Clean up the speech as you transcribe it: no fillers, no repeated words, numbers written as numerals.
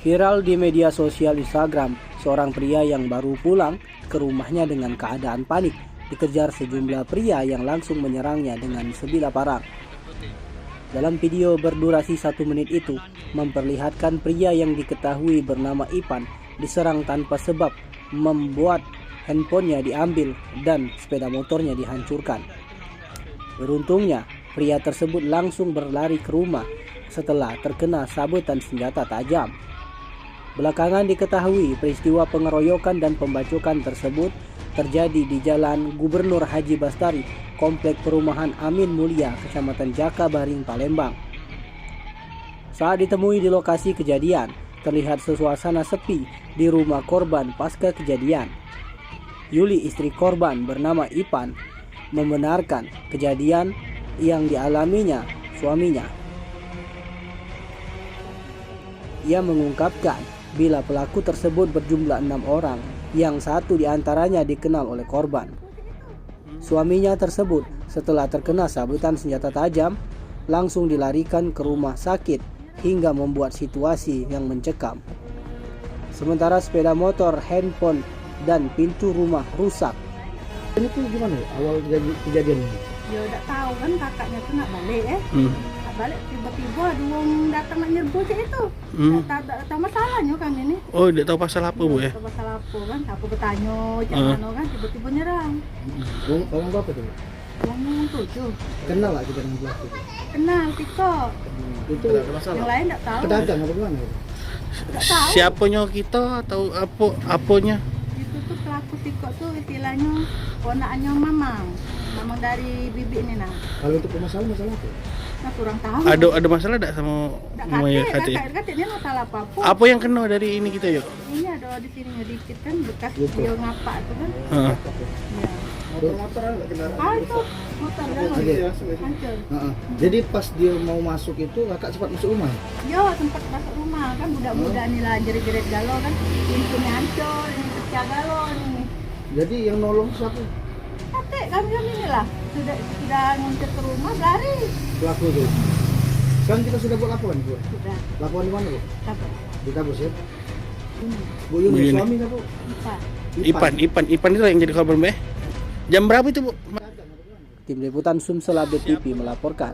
Viral di media sosial Instagram, seorang pria yang baru pulang ke rumahnya dengan keadaan panik dikejar sejumlah pria yang langsung menyerangnya dengan sebilah parang. Dalam video berdurasi 1 menit itu, memperlihatkan pria yang diketahui bernama Ipan diserang tanpa sebab, membuat handphonenya diambil dan sepeda motornya dihancurkan. Beruntungnya, pria tersebut langsung berlari ke rumah setelah terkena sabetan senjata tajam. Belakangan diketahui peristiwa pengeroyokan dan pembacokan tersebut terjadi di Jalan Gubernur Haji Bastari, Komplek Perumahan Amin Mulia, Kecamatan Jakabaring, Palembang. Saat ditemui di lokasi kejadian, terlihat suasana sepi di rumah korban pasca kejadian. Yuli, istri korban bernama Ipan, membenarkan kejadian yang dialaminya suaminya. Ia mengungkapkan bila pelaku tersebut berjumlah 6 orang, yang 1 diantaranya dikenal oleh korban. Suaminya tersebut setelah terkena sabetan senjata tajam langsung dilarikan ke rumah sakit hingga membuat situasi yang mencekam. Sementara sepeda motor, handphone, dan pintu rumah rusak. Ini tuh gimana ya, awal kejadian ini? Ya udah tahu kan kakaknya tuh nak balik nak balik tiba-tiba ada orang datang nak nyerbu cik itu. Tak tahu masalahnya kan ini. Oh, tidak tahu pasal apa, Bu ya? Tak tahu pasal apa kan, aku bertanya jangan kan tiba-tiba nyerang. Orang berapa tuh? Orang 7. Kenal lah kita dengan pelaku itu? Kenal Tiko. Itu Yang lain tak tahu. pedagang apa gimana? Tak tahu. Siapanya kita atau apanya? Itu tuh pelaku Tiko tuh istilahnya ponaknya Mamang dari bibi ini nah. Kalau untuk masalah apa? Nah kurang tahu. Ada masalah tak sama Kakaknya masalah apapun. Apa yang kena dari ini kita yuk? Ini ada di sini dikit kan bekas dia ngapak itu kan. Ya. Motor ada nggak kendaraan? Itu motor hancur. Jadi pas dia mau masuk itu kakak cepat masuk rumah? Yo tempat masuk rumah kan budak-budak nih lah jerit-jerit galau kan pintunya hancur, ini pecah galau ini. Jadi yang nolong siapa? Kami ini lah sudah nguncir ke rumah lari. Pelaku itu. Sekarang kita sudah buat laporan, Bu? Sudah. Laporan di mana, Bu? Kabar. Di Kabus ya? Ini. Bu Yuni, Bu Yuni. suami nggak, Bu? Ipan itu yang jadi korban, Bu. Jam berapa itu, Bu? Tim Liputan Sumsel Update TV melaporkan.